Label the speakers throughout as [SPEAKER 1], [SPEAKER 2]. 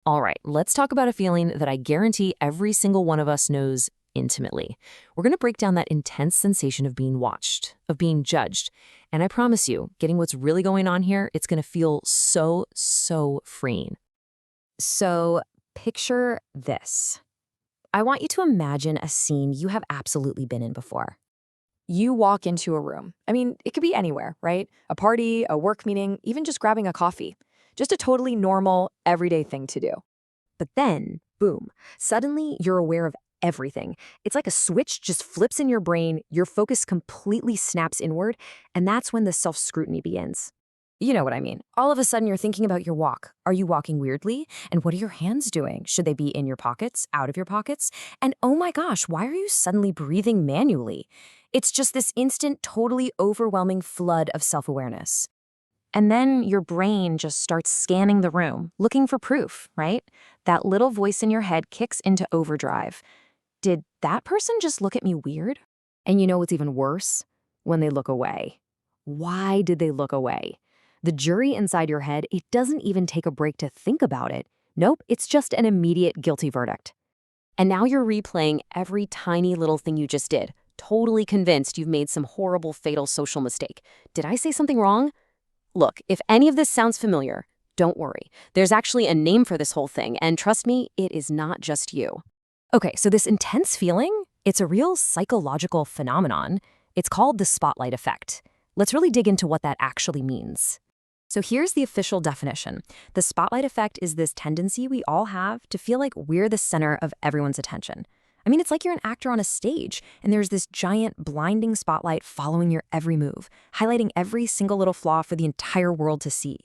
[SPEAKER 1] All right, let's talk about a feeling that I guarantee every single one of us knows intimately. We're going to break down that intense sensation of being watched, of being judged. And I promise you, getting what's really going on here, it's going to feel so freeing.
[SPEAKER 2] So, picture this. I want you to imagine a scene you have absolutely been in before. You walk into a room. I mean, it could be anywhere, right? A party, a work meeting, even just grabbing a coffee. Just a totally normal, everyday thing to do. But then, boom, suddenly you're aware of everything. It's like a switch just flips in your brain, your focus completely snaps inward, and that's when the self-scrutiny begins. You know what I mean. All of a sudden, you're thinking about your walk. Are you walking weirdly? And what are your hands doing? Should they be in your pockets, out of your pockets? And oh my gosh, why are you suddenly breathing manually? It's just this instant, totally overwhelming flood of self-awareness. And then your brain just starts scanning the room, looking for proof, right? That little voice in your head kicks into overdrive. Did that person just look at me weird? And you know what's even worse? When they look away. Why did they look away? The jury inside your head, it doesn't even take a break to think about it. Nope, it's just an immediate guilty verdict. And now you're replaying every tiny little thing you just did, totally convinced you've made some horrible, fatal social mistake. Did I say something wrong? Look, if any of this sounds familiar, don't worry. There's actually a name for this whole thing, and trust me, it is not just you. Okay, so this intense feeling, it's a real psychological phenomenon. It's called the spotlight effect. Let's really dig into what that actually means. So here's the official definition. The spotlight effect is this tendency we all have to feel like we're the center of everyone's attention. I mean, it's like you're an actor on a stage, and there's this giant, blinding spotlight following your every move, highlighting every single little flaw for the entire world to see.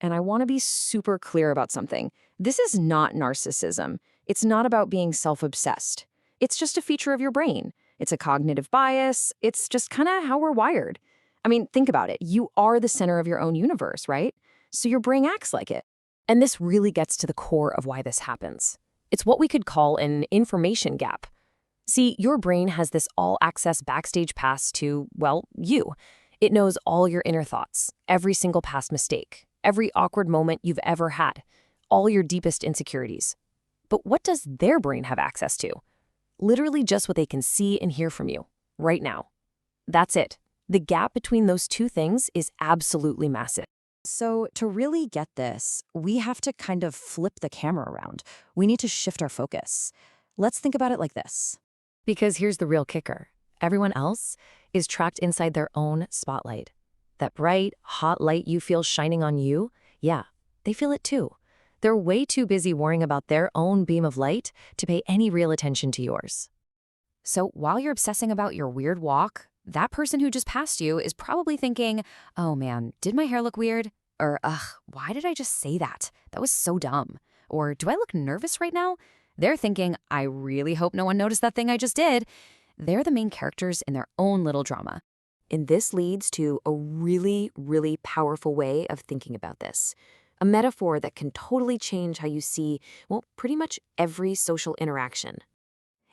[SPEAKER 2] And I want to be super clear about something. This is not narcissism. It's not about being self-obsessed. It's just a feature of your brain. It's a cognitive bias. It's just kind of how we're wired. I mean, think about it. You are the center of your own universe, right? So your brain acts like it. And this really gets to the core of why this happens. It's what we could call an information gap. See, your brain has this all-access backstage pass to, well, you. It knows all your inner thoughts, every single past mistake, every awkward moment you've ever had, all your deepest insecurities. But what does their brain have access to? Literally just what they can see and hear from you, right now. That's it. The gap between those two things is absolutely massive. So to really get this, we have to kind of flip the camera around. We need to shift our focus. Let's think about it like this. Because here's the real kicker. Everyone else is trapped inside their own spotlight. That bright, hot light you feel shining on you, yeah, they feel it too. They're way too busy worrying about their own beam of light to pay any real attention to yours. So while you're obsessing about your weird walk, that person who just passed you is probably thinking, oh man, did my hair look weird? Or, ugh, why did I just say that? That was so dumb. Or, do I look nervous right now? They're thinking, I really hope no one noticed that thing I just did. They're the main characters in their own little drama. And this leads to a really powerful way of thinking about this. A metaphor that can totally change how you see, well, pretty much every social interaction.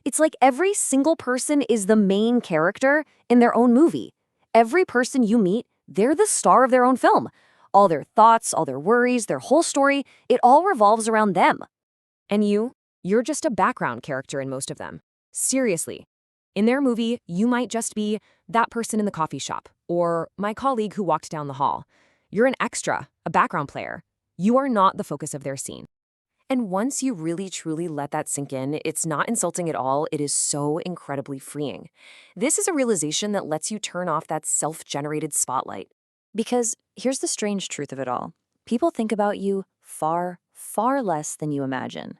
[SPEAKER 2] It's like every single person is the main character in their own movie. Every person you meet, they're the star of their own film. All their thoughts, all their worries, their whole story, it all revolves around them. And you're just a background character in most of them. Seriously. In their movie, you might just be that person in the coffee shop, or my colleague who walked down the hall. You're an extra, a background player. You are not the focus of their scene. And once you really truly let that sink in, it's not insulting at all. It is so incredibly freeing. This is a realization that lets you turn off that self-generated spotlight. Because here's the strange truth of it all. People think about you far less than you imagine.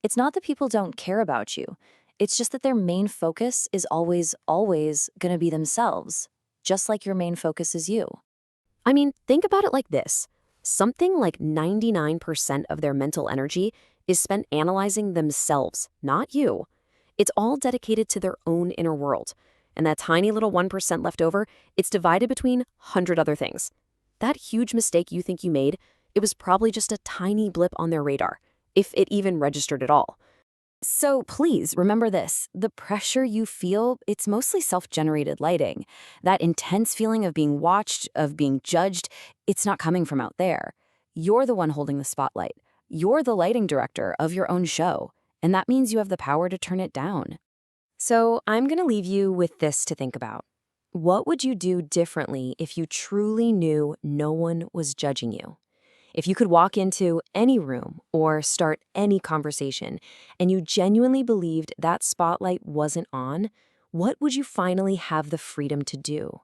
[SPEAKER 2] It's not that people don't care about you. It's just that their main focus is always going to be themselves, just like your main focus is you. I mean, think about it like this. Something like 99% of their mental energy is spent analyzing themselves, not you. It's all dedicated to their own inner world. And that tiny little 1% left over, it's divided between 100 other things. That huge mistake you think you made, it was probably just a tiny blip on their radar, if it even registered at all. So please remember this, the pressure you feel, it's mostly self-generated lighting. That intense feeling of being watched, of being judged, it's not coming from out there. You're the one holding the spotlight. You're the lighting director of your own show, and that means you have the power to turn it down. So I'm going to leave you with this to think about. What would you do differently if you truly knew no one was judging you? If you could walk into any room or start any conversation and you genuinely believed that spotlight wasn't on, what would you finally have the freedom to do?